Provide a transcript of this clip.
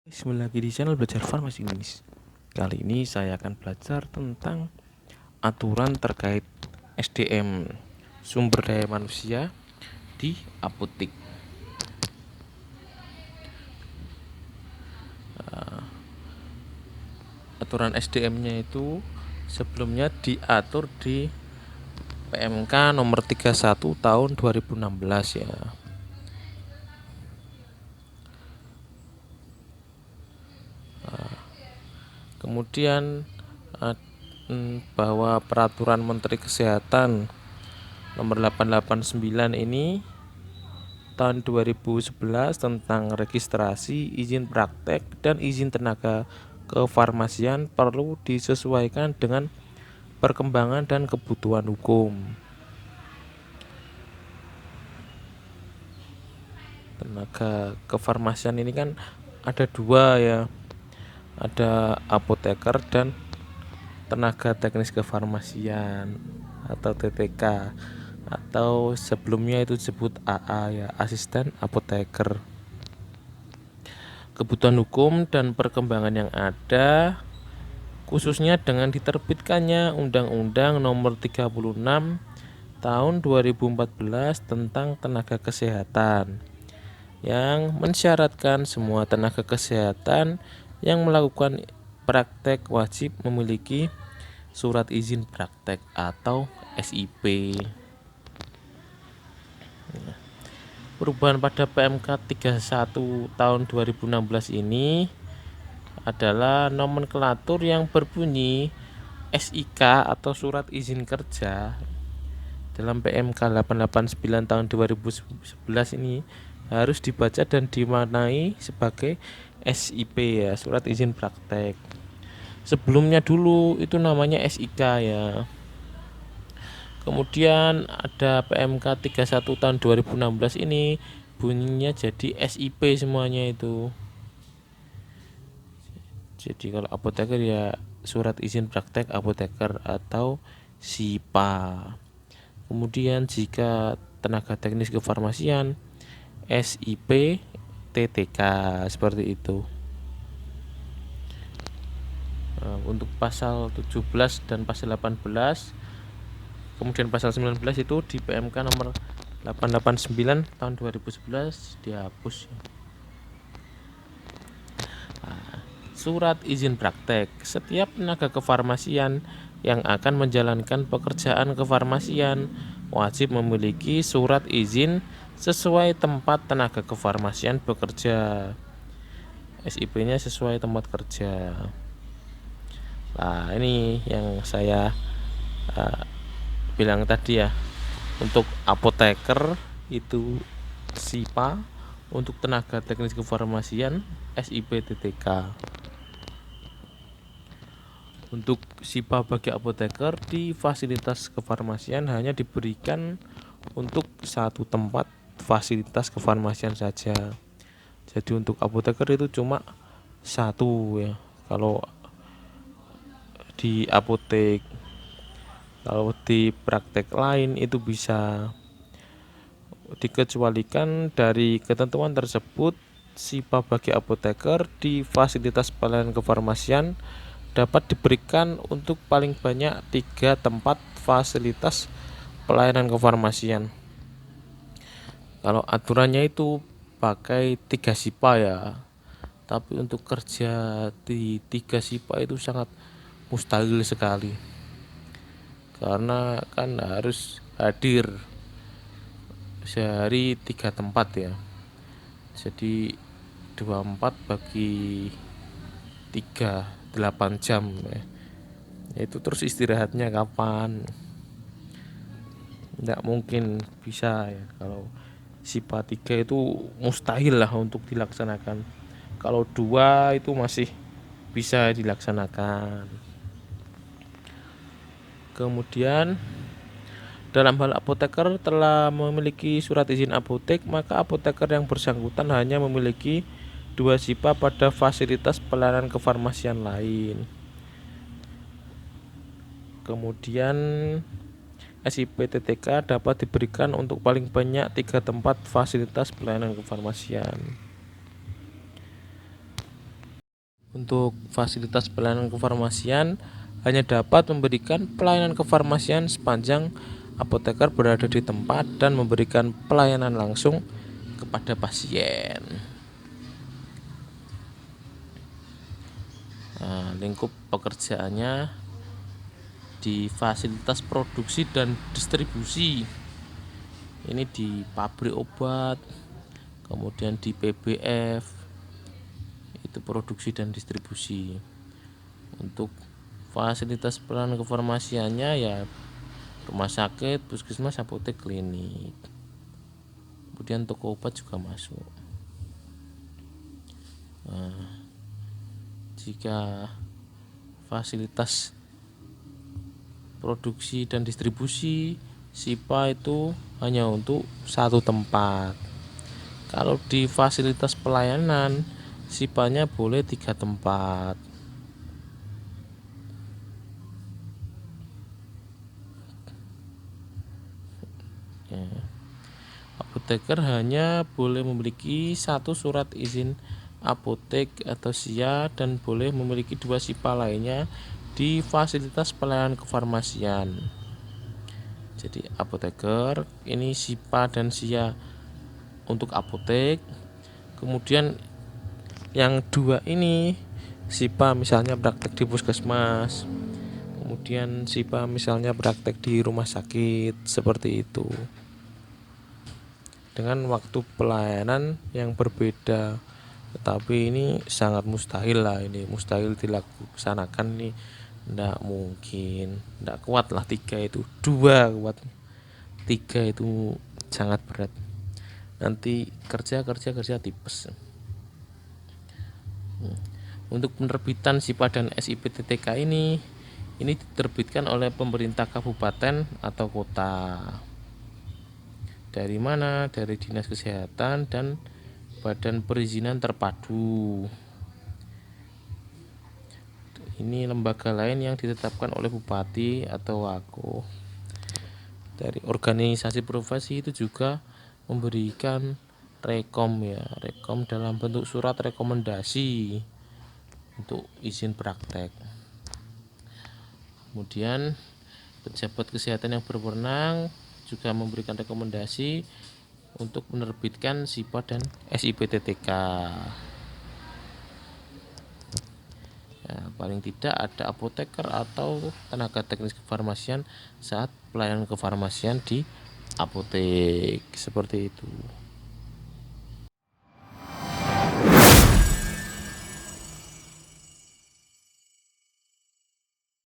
Bismillah, lagi di channel Belajar Farmasi Inggris. Kali ini saya akan belajar tentang aturan terkait SDM, sumber daya manusia di apotek. Aturan SDM-nya itu sebelumnya diatur di PMK nomor 31 tahun 2016 ya. Kemudian bahwa peraturan Menteri Kesehatan nomor 889 ini tahun 2011 tentang registrasi, izin praktek, dan izin tenaga kefarmasian perlu disesuaikan dengan perkembangan dan kebutuhan hukum. Tenaga kefarmasian ini kan ada dua ya, ada apoteker dan tenaga teknis kefarmasian atau TTK, atau sebelumnya itu disebut AA ya, asisten apoteker. Kebutuhan hukum dan perkembangan yang ada, khususnya dengan diterbitkannya Undang-Undang Nomor 36 Tahun 2014 tentang tenaga kesehatan, yang mensyaratkan semua tenaga kesehatan yang melakukan praktek wajib memiliki surat izin praktek atau SIP. Perubahan pada PMK 31 tahun 2016 ini adalah nomenklatur yang berbunyi SIK atau surat izin kerja dalam PMK 889 tahun 2011 ini harus dibaca dan dimaknai sebagai SIP ya, surat izin praktek. Sebelumnya dulu itu namanya SIK ya. Kemudian ada PMK 31 tahun 2016 ini bunyinya jadi SIP semuanya itu. Jadi kalau apoteker ya surat izin praktek apoteker atau SIPA. Kemudian jika tenaga teknis kefarmasian SIP TTK, seperti itu. Untuk pasal 17 dan pasal 18, kemudian pasal 19 itu di PMK nomor 889 tahun 2011 dihapus. Surat izin praktek. Setiap tenaga kefarmasian yang akan menjalankan pekerjaan kefarmasian wajib memiliki surat izin sesuai tempat tenaga kefarmasian bekerja. SIP-nya sesuai tempat kerja. Nah, ini yang saya bilang tadi ya. Untuk apoteker itu SIPA, untuk tenaga teknis kefarmasian SIP TTK. Untuk SIPA bagi apoteker di fasilitas kefarmasian hanya diberikan untuk satu tempat fasilitas kefarmasian saja. Jadi untuk apoteker itu cuma satu ya. Kalau di apotek, kalau di praktek lain itu bisa dikecualikan dari ketentuan tersebut. SIPA bagi apoteker di fasilitas pelayanan kefarmasian dapat diberikan untuk paling banyak 3 tempat fasilitas pelayanan kefarmasian. Kalau aturannya itu pakai 3 SIPA ya, tapi untuk kerja di 3 SIPA itu sangat mustahil sekali, karena kan harus hadir sehari 3 tempat ya, jadi 24 bagi 3, 8 jam ya. Itu terus istirahatnya kapan? Tidak mungkin bisa ya. Kalau SIPA 3 itu mustahil lah untuk dilaksanakan. Kalau 2 itu masih bisa dilaksanakan. Kemudian dalam hal apoteker telah memiliki surat izin apotek, maka apoteker yang bersangkutan hanya memiliki 2 SIPA pada fasilitas pelayanan kefarmasian lain. Kemudian SIP TTK dapat diberikan untuk paling banyak 3 tempat fasilitas pelayanan kefarmasian. Untuk fasilitas pelayanan kefarmasian hanya dapat memberikan pelayanan kefarmasian sepanjang apoteker berada di tempat dan memberikan pelayanan langsung kepada pasien. Nah, lingkup pekerjaannya di fasilitas produksi dan distribusi. Ini di pabrik obat, kemudian di PBF, itu produksi dan distribusi. Untuk fasilitas pelayanan kefarmasiannya ya rumah sakit, puskesmas, apotek, klinik. Kemudian toko obat juga masuk. Nah, jika fasilitas produksi dan distribusi SIPA itu hanya untuk satu tempat. Kalau di fasilitas pelayanan SIPA-nya boleh 3 tempat. Ya. Apoteker hanya boleh memiliki 1 surat izin apotek atau SIA dan boleh memiliki 2 SIPA lainnya di fasilitas pelayanan kefarmasian. Jadi apoteker ini SIPA dan SIA untuk apotek. Kemudian yang 2 ini SIPA misalnya praktek di puskesmas. Kemudian SIPA misalnya praktek di rumah sakit, seperti itu. Dengan waktu pelayanan yang berbeda. Tetapi ini sangat mustahil lah, ini mustahil dilaksanakan nih. Nggak mungkin, nggak kuat lah 3 itu, 2 kuat, 3 itu sangat berat. Nanti kerja tipes. Untuk penerbitan SIPA dan SIPTTK ini diterbitkan oleh pemerintah kabupaten atau kota. Dari mana? Dari Dinas Kesehatan dan Badan Perizinan Terpadu. Ini lembaga lain yang ditetapkan oleh bupati atau wako. Dari organisasi profesi itu juga memberikan rekom dalam bentuk surat rekomendasi untuk izin praktek. Kemudian pejabat kesehatan yang berwenang juga memberikan rekomendasi untuk menerbitkan SIPA dan SIPTTK. Ya, paling tidak ada apoteker atau tenaga teknis kefarmasian saat pelayanan kefarmasian di apotek, seperti itu.